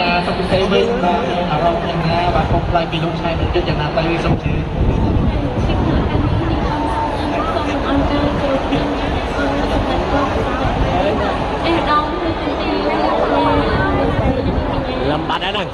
xong cái xe bên ở đâu nhà bà không lại bị lung sai mình cho chẳng nào tay xong chứ làm bạn đã này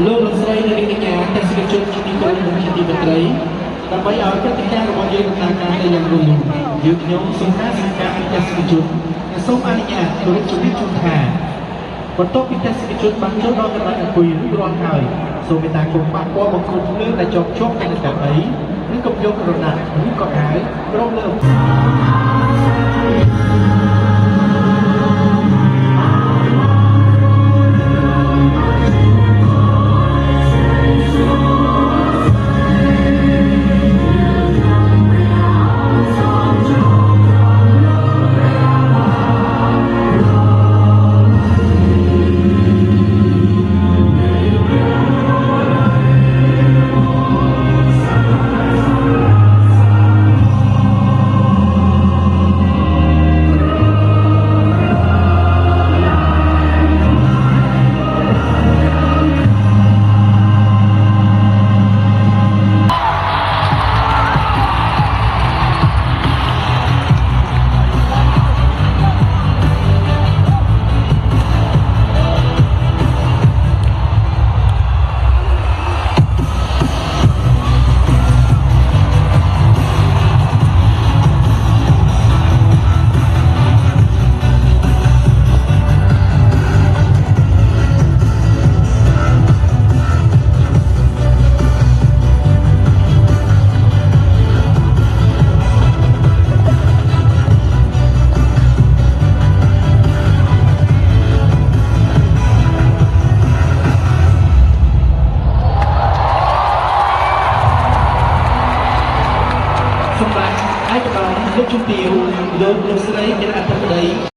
luôn là xây nên cái nhà ta sẽ chụp cho đi qua những cái vật đấy đặc biệt ở các cái nhà của mọi người là cái này yang luôn dự nhóm số khác sinh ra ta sẽ chụp số anh nhà tôi chụp biết chụp hà còn tốt khi ta sẽ chụp bằng chỗ đó các bạn là quỳ rất loạn thời rồi người ta cùng bạn qua một con nước là chọn chốt cái cảm ấy những công dụng rồi nặng những con gái rong lượm lúc chung tiêu lúc sấy cái ăn trong đấy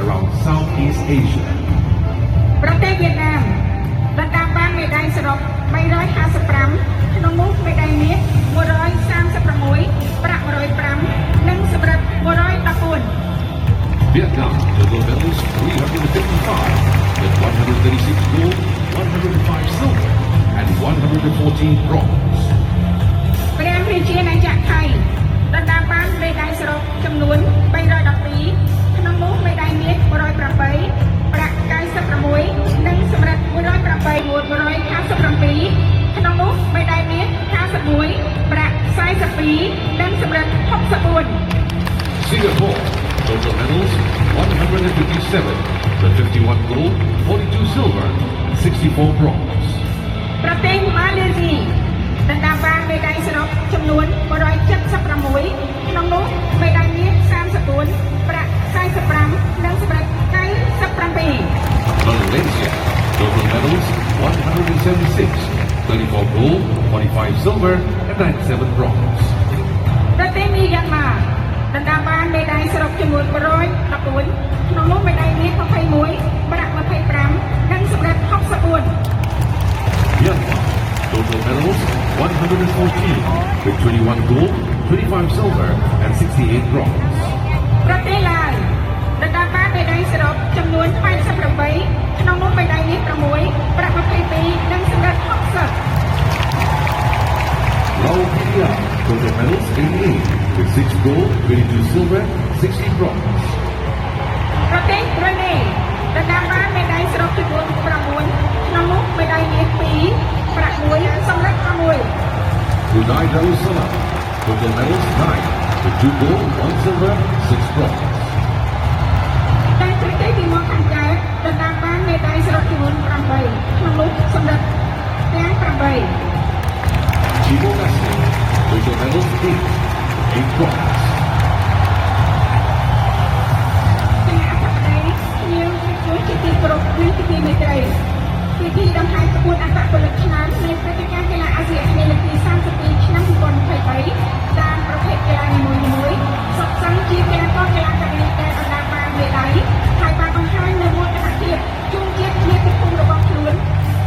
around Southeast Asia. ប្រទេសវៀតណាមដណ្ដើមបានមេដាយសរុប355ក្នុងនោះមេដាយមាស136ប្រាក់105និងសំរឹទ្ធ114 Vietnam total medals 355 with 136 gold, 105 silver, and 114 bronze. ព្រះរាជាណាចក្រថៃដណ្ដើមបានមេដាយសរុបចំនួន312ក្នុងនោះមេដាយមាស108ប្រាក់96និងសំរឹទ្ធ108 157ក្នុងនោះមេដាយមាស51ប្រាក់42និងសំរឹទ្ធ64 Singapore total medals 157 with 51 gold, 42 silver, and 64 bronze. ប្រទេសម៉ាឡេស៊ីដណ្ដើមបានមេដាយសរុបចំនួន176ក្នុងនោះមេដាយមាស34ប្រាក់45និងសំរឹទ្ធ97 Malaysia total medals 176, 34 gold, 45 silver, and 97 bronze. ប្រទេសមីយ៉ាន់ម៉ាដណ្ដើមបានមេដាយសរុបចំនួន114ក្នុងនោះមេដាយមាស21ប្រាក់25និងសំរឹទ្ធ64 Myanmar total medals 114 with 21 gold, 25 silver, and 68 bronze. ប្រទេសឡាវដណ្ដើមបានមេដាយសរុបចំនួន88ក្នុងនោះមេដាយមាស6ប្រាក់22និងសំរឹទ្ធ60 Laos total medals 88 with 6 gold, 22 silver, 60 bronze. ប្រទេសប្រ៊ុយណេដណ្ដើមបានមេដាយសរុបចំនួន9ក្នុងនោះមេដាយមាស2ប្រាក់1សំរឹទ្ធ6 Brunei Darussalam total medals 9 with 2 gold, 1 silver, 6 bronze. តែប្រទេសទីម៉ូខាងកើតដណ្ដើមបានមេដាយសរុបចំនួន8ក្នុងនោះសំរឹទ្ធទាំង8 Timor Leste total medals 8 bronze. ទាំងអធិបតីភ្ញៀវជួយជាទីគោរពនិងជាទីមេត្រីពិធីដង្ហែក្បួនអត្តពលិកឆ្នាំនៃព្រឹត្តិការណ៍កីឡាអាស៊ីអាគ្នេយ៍លើកទី32ឆ្នាំ2023តាមប្រភេទកីឡានីមួយៗសុទ្ធសឹងជាកីឡាករកីឡាការិនីដែលដណ្ដើមបានមេដាយហើយបានបង្ហាញនូវមោទនភាពជូនជាតិជាពិភពរបស់ខ្លួន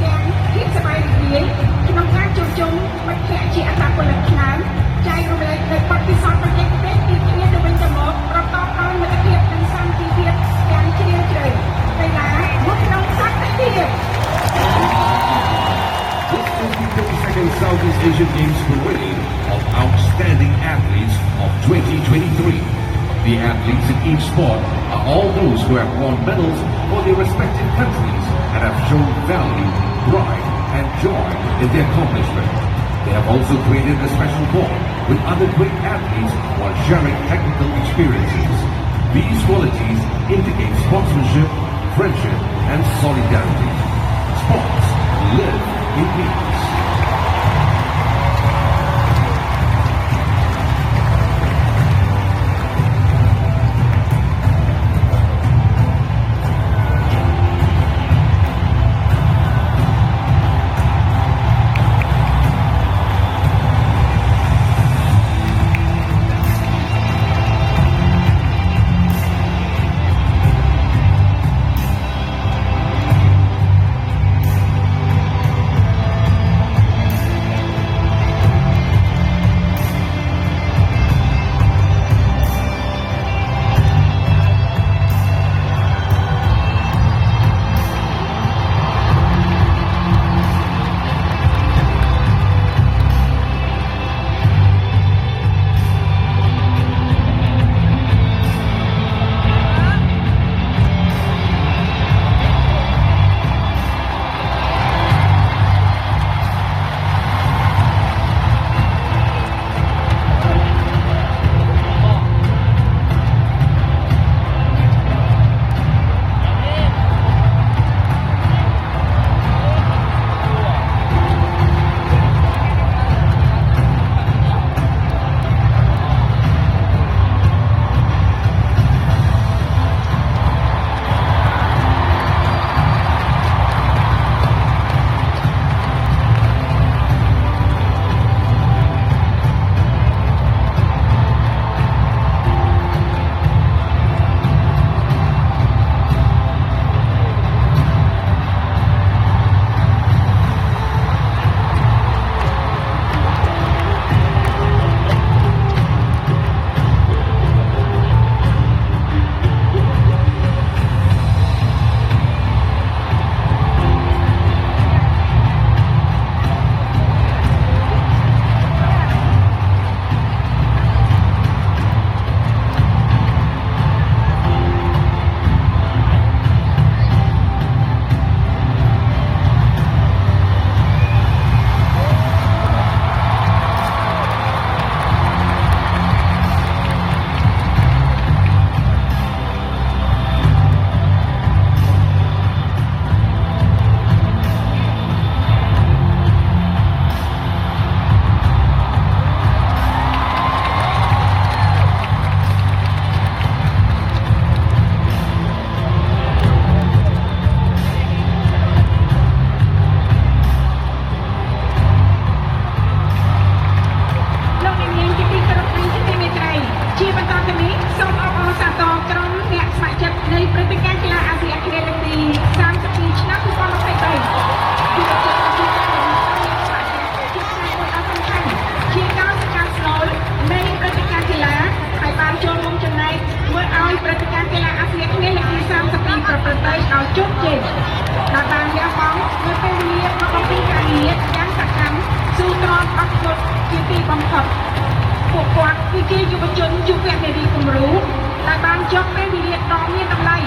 ទាំងភាពសប្បាយរីករាយក្នុងការជួបជុំមិត្តភ័ក្តិជាអត្តពលិកឆ្នាំចែករំលែកនូវបទពិសោធន៍ប្រទេសពីគ្នាទៅវិញទៅមកប្រកបដោយមិត្តភាពនិងសន្តិភាពយ៉ាងជ្រាលជ្រៅកីឡាមកក្នុងសន្តិភាព This is the 32nd Southeast Asian Games Parade of Outstanding Athletes of 2023. The athletes in each sport are all those who have won medals for their respective countries and have shown value, pride, and joy in their accomplishment. They have also created a special bond with other great athletes while sharing technical experiences. These qualities indicate sportsmanship, friendship, and solidarity. Sports live in peace. ជាទីបំផុតពួកគាត់គឺជាយុវជនយុវនារីគំរូដែលបានយកពេលវេលាដ៏មានតម្លៃ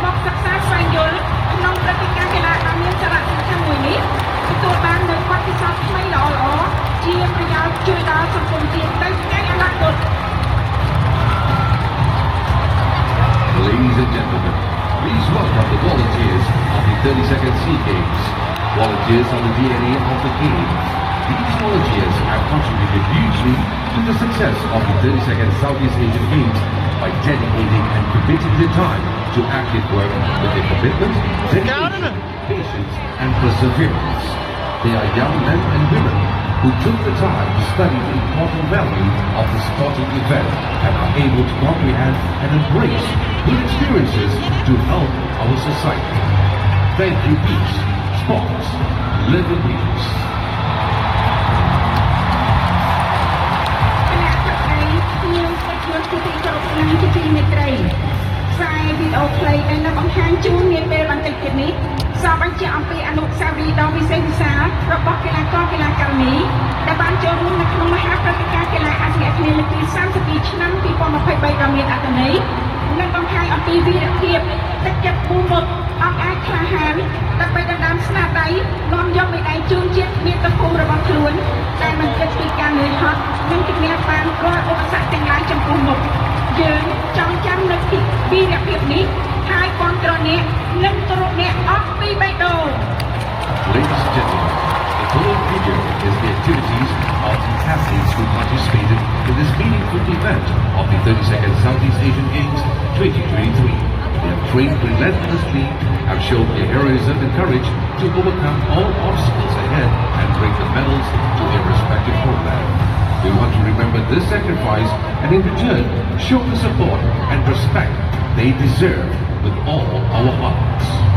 មកសិក្សាស្វែងយល់ក្នុងព្រឹត្តិការណ៍កីឡាដ៏មានសារៈសំខាន់មួយនេះទទួលបាននូវបទពិសោធន៍ថ្មីល្អៗជាប្រយោជន៍ជួយដល់សង្គមជាតិទៅថ្ងៃអនាគត Ladies and gentlemen, please welcome the volunteers of the 32nd SEA Games. Volunteers are the DNA of the game. These volunteers have contributed hugely to the success of the 32nd Southeast Asian Games by dedicating and committing their time to active work with their commitment, dedication, patience and perseverance. They are young men and women who took the time to study the important value of the sporting event and are able to comprehend and embrace good experiences to help our society. Thank you, peace, sports, live in peace. គណៈបតីខ្ញុំស្ដេចយកទីគោរពនិងជាទីមេត្រីខ្សែវីដេអូខ្លីដែលនៅបង្ហាញជូននាពេលបន្តិចទៀតនេះសពបញ្ជាក់អំពីអនុស្សាវរីយ៍ដ៏វិសេសវិសាលរបស់កីឡាករកីឡាការិនីដែលបានចូលរួមនៅក្នុងមហាព្រឹត្តិការណ៍កីឡាអាស៊ីអាគ្នេយ៍លើកទី32ឆ្នាំ2023ដ៏មានអត្ថន័យនិងបង្ហាញអំពីវីរភាពទឹកចិត្តពូមុតអង្អាចក្លាហានដើម្បីដណ្ដើមស្នាដៃនាំយកមេដាយជូនជាតិមាតុភូមិរបស់ខ្លួនដែលមិនគិតពីការនឿយហត់និងជំនះបានរាល់ឧបសគ្គទាំងឡាយចំពោះមុខយើងចង់ចាំនៅពីវីរភាពនេះហើយគាំទ្រអ្នកនិងគោរពអ្នកអស់ពីបេះដូង Ladies and gentlemen, the following video is the activities of the athletes who participated in this meaningful event of the 32nd Southeast Asian Games 2023. They have trained relentlessly, have shown their heroism and courage to overcome all obstacles ahead and bring the medals to their respective homeland. We want to remember this sacrifice and in return show the support and respect they deserve with all our hearts.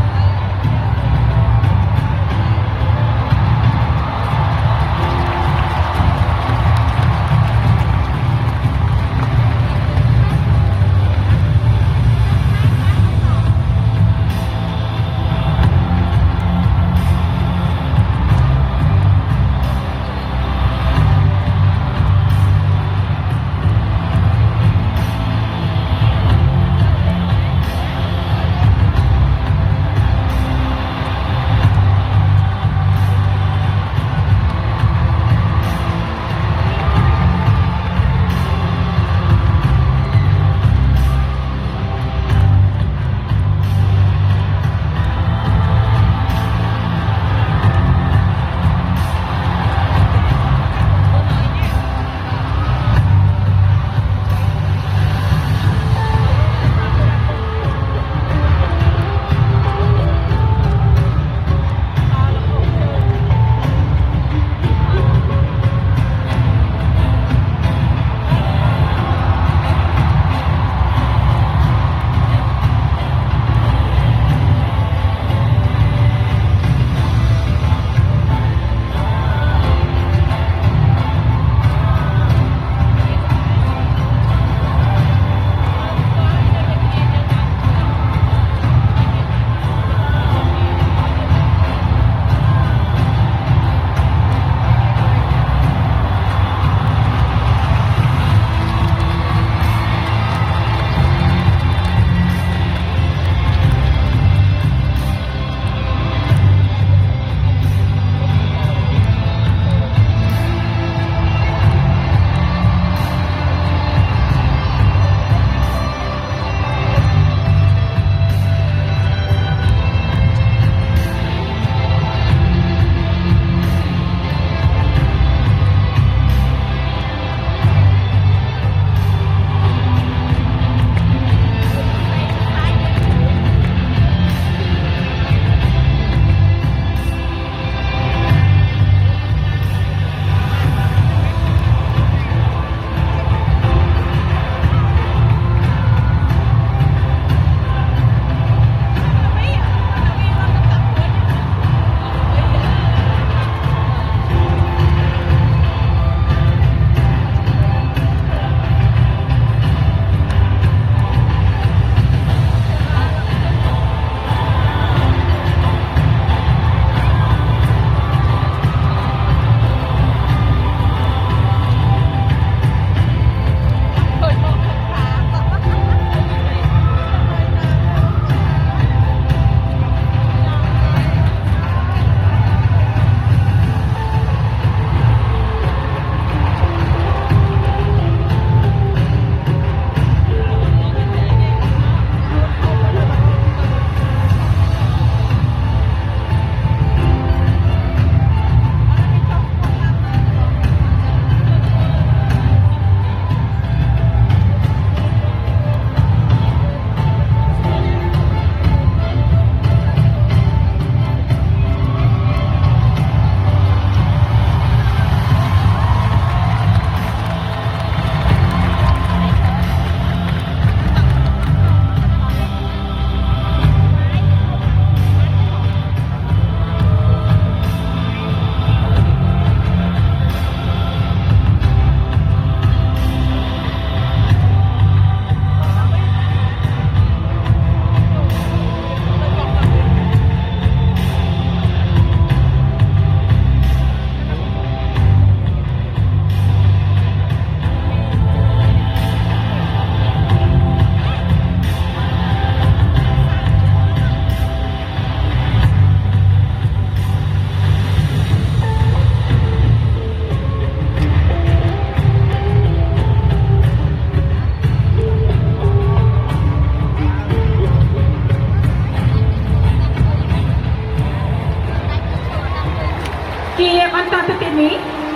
ពីនេះ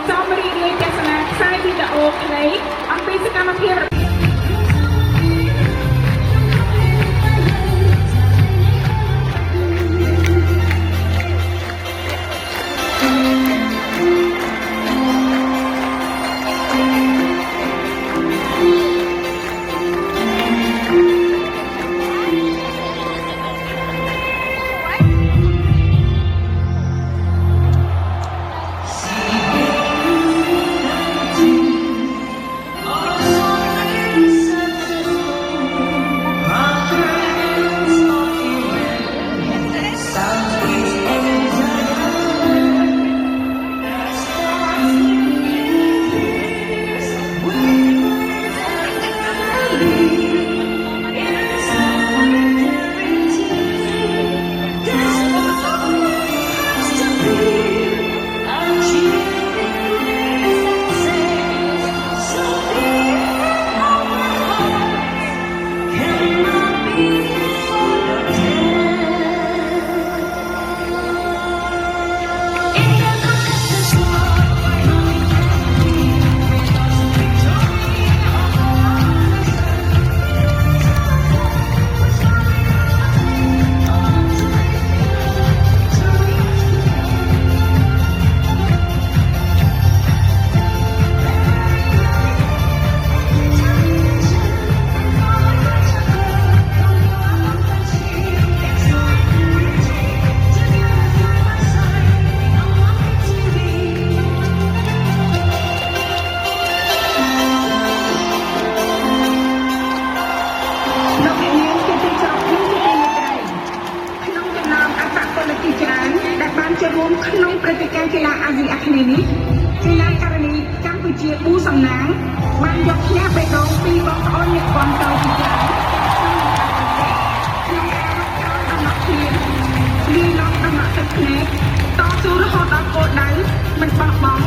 សូមរីករាយទស្សនាខ្សែវីដេអូខ្លីអំពីសកម្មភាព រួមក្នុងព្រឹត្តិការណ៍កីឡាអាស៊ីអាគ្នេយ៍នេះកីឡាករនីកម្ពុជាប៊ូសំណាងបានយកឈ្នះបេះដូងពីបងប្អូនអ្នកគាំទ្រជាច្រើនក្នុងការរកដំណោះគ្នាលីឡងដំណោះទឹកភ្នែកតស៊ូរហូតដល់គោលដៅមិនបោះបង់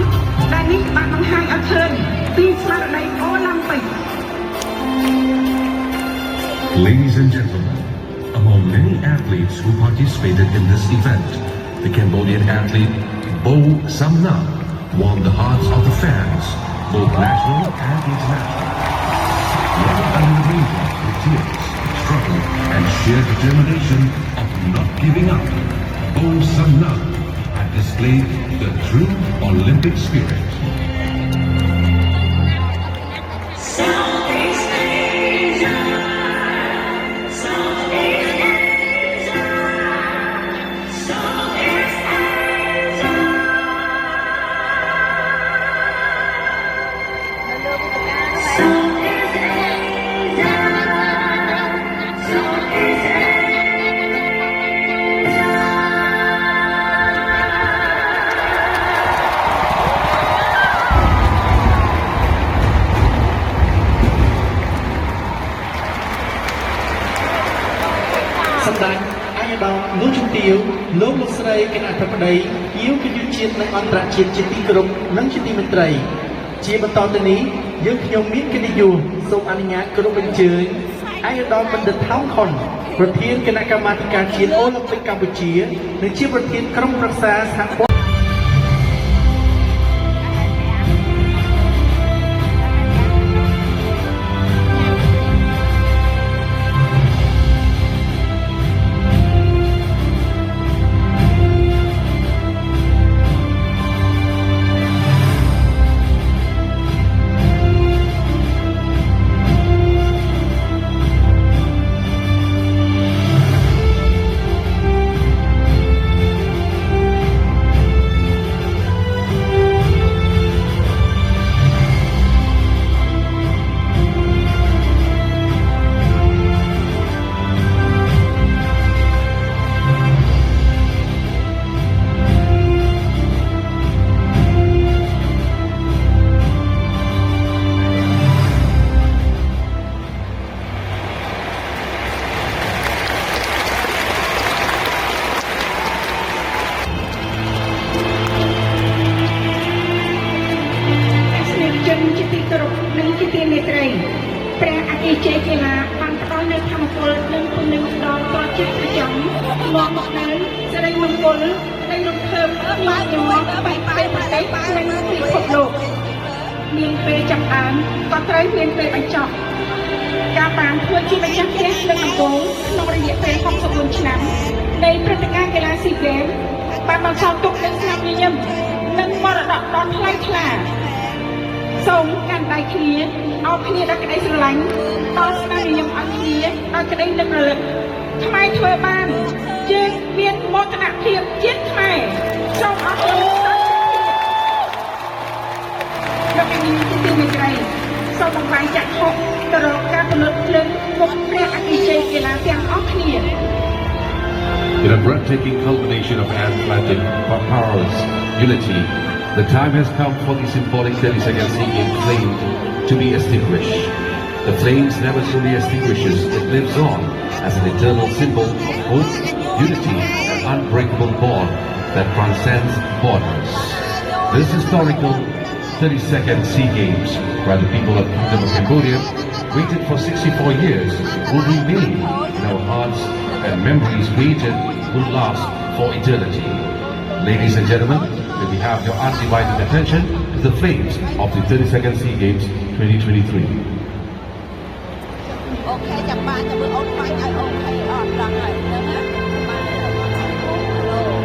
ដែលនេះបានបង្ហាញឲ្យឃើញពីស្មារតីអូឡ িম্প ិក Ladies and gentlemen, among many athletes who participated in this event, the Cambodian athlete Bo Samnam won the hearts of the fans, both national and international. Won under the raindrops with tears, struggle, and sheer determination of not giving up, Bo Samnam had displayed the true Olympic spirit.សម្ដេចអាយដាមលោកជំទាវលោកលោកស្រីគណៈអធិបតីភ្ញៀវកិត្តិយសជាតិនិងអន្តរជាតិជាទីគោរពនិងជាទីមេត្រីជាបន្តទៅនេះយើងខ្ញុំមានកិត្តិយសសូមអនុញ្ញាតគោរពអញ្ជើញអាយដាមបណ្ឌិតថោងខុនប្រធានគណៈកម្មាធិការជាតិអូឡ িম্প ិកកម្ពុជានិងជាប្រធានក្រុមប្រឹក្សាសហព័ន្ធ ព្រះអគ្គជ័យកីឡាបានផ្ដល់នូវធម៌ពលនិងគុណនឹងដល់ប្រជាជន មកដល់សេរីមង្គលនៃរំភើបមានញ័របែកពេលប្រទេសនិងពិភពលោកមានពេលចាប់ផ្ដើមក៏ត្រូវមានពេលបញ្ចប់ការបានធ្វើជាម្ចាស់ផ្ទះលើកដំបូងក្នុងរយៈពេល64ឆ្នាំនៃព្រឹត្តិការណ៍កីឡាស៊ីហ្គេមបានបន្សល់ទុកនូវស្នាមញញឹមនិងមរតកដ៏ថ្លៃថ្លាសូមកាន់ដៃគ្នាអោបគ្នាដោយក្តីស្រឡាញ់ដល់ស្នាមញញឹមអត់គ្នាដោយក្តីនឹករលឹកខ្មែរធ្វើបានយើងមានមោទនភាពជាតិខ្មែរសូមអរគុណលោកនាងទីមេត្រីសូមបង្ហាញចាក់ហុកទៅរកការផលិតភ្លើងមុខព្រះអភិជ័យកីឡាទាំងអស់គ្នា In a breathtaking culmination of Atlantic powers unity, the time has come for the symbolic 30-second SEA Games flame to be extinguished. The flames never truly extinguishes, it lives on as an eternal symbol of hope, unity, and unbreakable bond that transcends borders. This historical 30-second SEA Games, where the people of the Kingdom of Cambodia waited for 64 years, will remain in our hearts, and memories created will last for eternity. Ladies and gentlemen, may we have your undivided attention to the flames of the 32nd SEA Games 2023. អូខេចាំបានតែមើលអូនខ្វាញ់ឲ្យអូខេអត់ដល់ហើយទៅណាបានអូ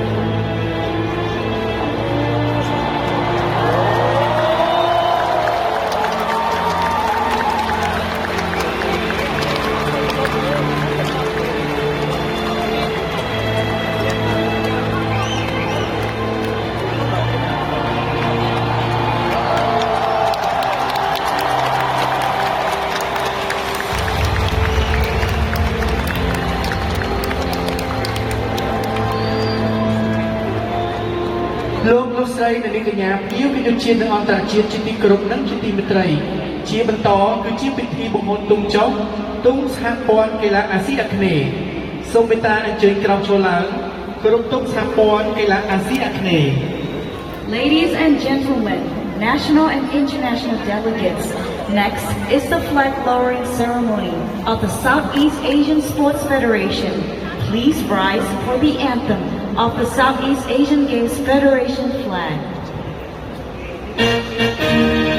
លោកស្រីនៅនាងកញ្ញាភ្ញៀវវិទ្យុជាតិនិងអន្តរជាតិជាទីគោរពនិងជាទីមេត្រីជាបន្តគឺជាពិធីបង្ហាញទុំចុះទុំសហព័ន្ធកីឡាអាស៊ីអាគ្នេយ៍សូមមេត្តាអញ្ជើញក្រោកឈរឡើងគោរពទុំសហព័ន្ធកីឡាអាស៊ីអាគ្នេយ៍ Ladies and gentlemen, national and international delegates, next is the flag lowering ceremony of the Southeast Asian Sports Federation. Please rise for the anthem of the Southeast Asian Games Federation flag. Thank you.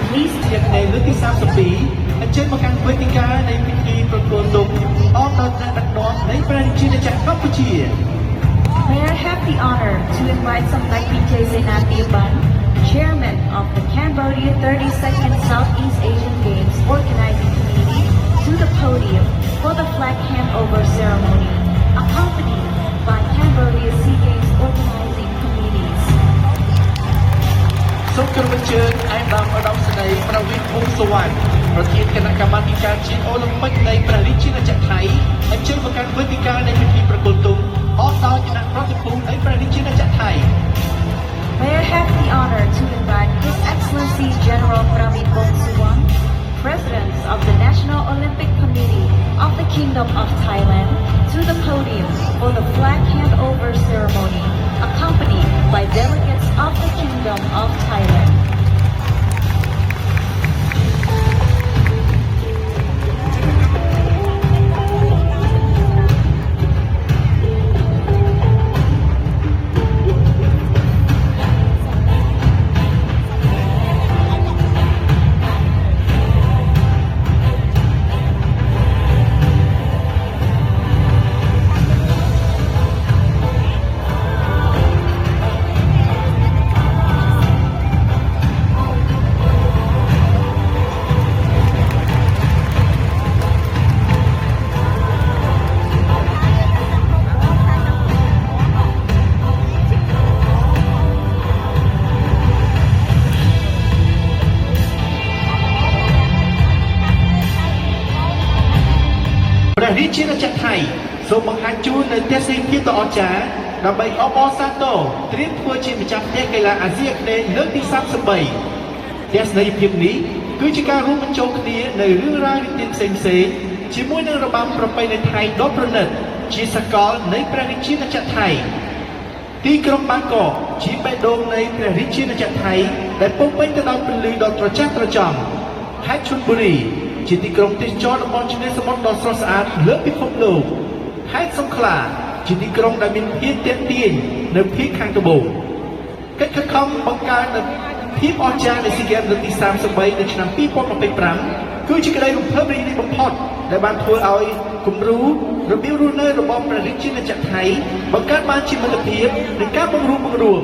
Please នៅលើទី32អញ្ជើញមកកាន់វេទិកានៃពិធីប្រគល់ទុំអបដល់ថ្នាក់ដឹកនាំនៃព្រះរាជាណាចក្រកម្ពុជា may I have the honor to invite Samdech Vijay Senathiapan, Chairman of the Cambodia 32nd Southeast Asian Games Organizing Committee, to the podium for the flag handover ceremony, accompanied by Cambodia SEA Games Organizing Committees. សូមគោរពអញ្ជើញឯកឧត្តមស្រីប្រវីត វង្សសុវណ្ណប្រធានគណៈកម្មាធិការជាតិអូឡ িম্প ិកនៃព្រះរាជាណាចក្រថៃអញ្ជើញមកកាន់វេទិកានៃពិធីប្រគល់ទុំអបដោយគណៈប្រតិភូនៃព្រះរាជាណាចក្រថៃ May I have the honor to invite His Excellency General Pravit Wongsuwan, President of the National Olympic Committee of the Kingdom of Thailand, to the podium for the flag handover ceremony, accompanied by delegates of the Kingdom of Thailand.ព្រះរាជាណាចក្រថៃសូមបង្ហាញជូននៅទស្សនីយភាពដ៏អស្ចារ្យដើម្បីអបអរសាទរត្រៀមធ្វើជាម្ចាស់ផ្ទះកីឡាអាស៊ីអាគ្នេយ៍លើកទី33ទស្សនីយភាពនេះគឺជាការរួមបញ្ចូលគ្នានៅរឿងរ៉ាវនិទានផ្សេងៗជាមួយនឹងរបាំប្រពៃណីថៃដ៏ប្រណិតជាសកលនៃព្រះរាជាណាចក្រថៃទីក្រុងបាងកកជាបេះដូងនៃព្រះរាជាណាចក្រថៃដែលពោរពេញទៅដោយពន្លឺដ៏ត្រចះត្រចង់ខេត្តឈុនបុរីជាទីក្រុងទេសចរណ៍តំបន់ឆ្នេរសមុទ្រដ៏ស្រស់ស្អាតលើពិភពលោកខេត្តសង្ខ្លាជាទីក្រុងដែលមានភាពទាក់ទាញនៅភាគខាងត្បូងកិច្ចខិតខំបង្កើតនូវភាពអស្ចារ្យនៃស៊ីហ្គេមលើកទី33នៅឆ្នាំ2025គឺជាក្តីរំភើបរីករាយបំផុតដែលបានធ្វើឲ្យគំរូរបៀបរស់នៅរបស់ព្រះរាជាណាចក្រថៃបង្កើតបានជាមិត្តភាពនិងការបង្រួម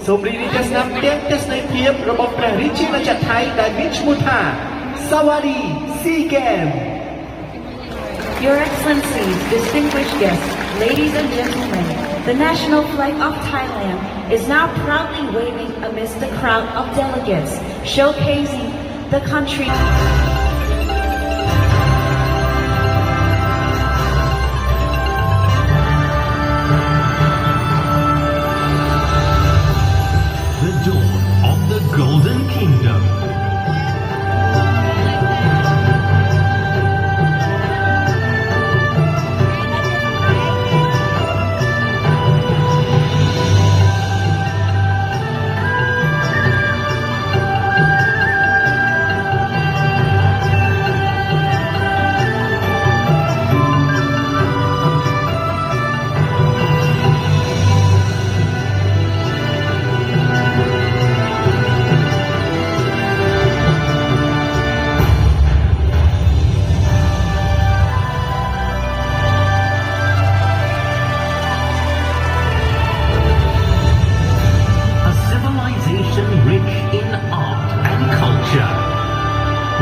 សូមរីករាយទស្សនាផ្ទាំងទស្សនីយភាពរបស់ព្រះរាជាណាចក្រថៃដែលមានឈ្មោះថា Sawari Sea Game. Your Excellencies, distinguished guests, ladies and gentlemen, the national flag of Thailand is now proudly waving amidst the crowd of delegates, showcasing the country. The dawn of the Golden Kingdom.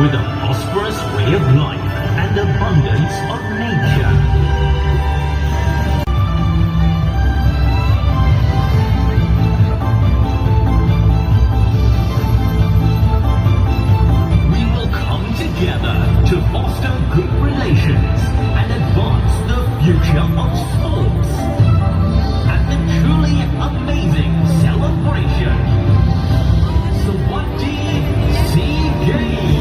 With a prosperous way of life and abundance of nature. We will come together to foster good relations and advance the future of sports. At the truly amazing celebration, Sawari Sea Games.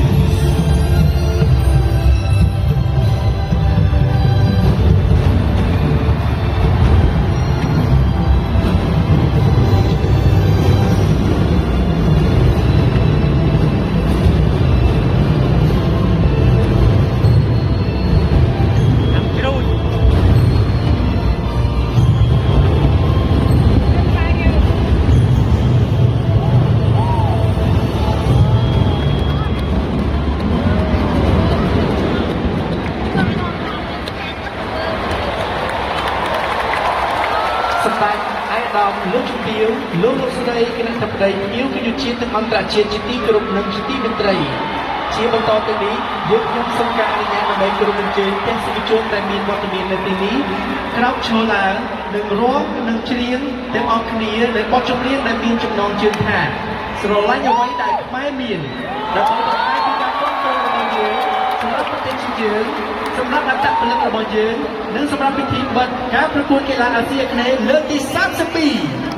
សម្ដេចឯកឧត្តមលោកជំទាវលោកស្រីគណៈបតីភ្ញៀវគយុជាតិទាំងអន្តរជាតិជាទីគោរពនិងជាទីមេត្រីជាបន្តទៅនេះយើងខ្ញុំសូមការអនុញ្ញាតដើម្បីគោរពអញ្ជើញទាំងសិស្សជនដែលមានវត្តមាននៅទីនេះក្រោកឈរឡើងនិងរាប់និងច្រៀងទាំងអស់គ្នានៅបទចម្រៀងដែលមានចំណងជើងថាស្រឡាញ់អ្វីដែលខ្មែរមានដើម្បីបង្ហាញពីការគាំទ្ររបស់យើងសម្រាប់ប្រទេសយើងសម្រាប់អត្តពលិករបស់យើងនិងសម្រាប់ពិធីបិទការប្រកួតកីឡាអាស៊ីអាគ្នេយ៍លើកទី32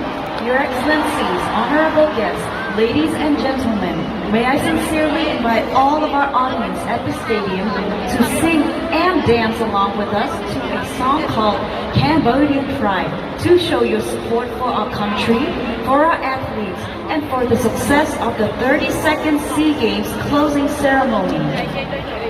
Your Excellencies, honorable guests, Ladies and gentlemen, may I sincerely invite all of our audience at the stadium to sing and dance along with us to a song called Cambodian Pride to show your support for our country, for our athletes, and for the success of the 32nd SEA Games closing ceremony.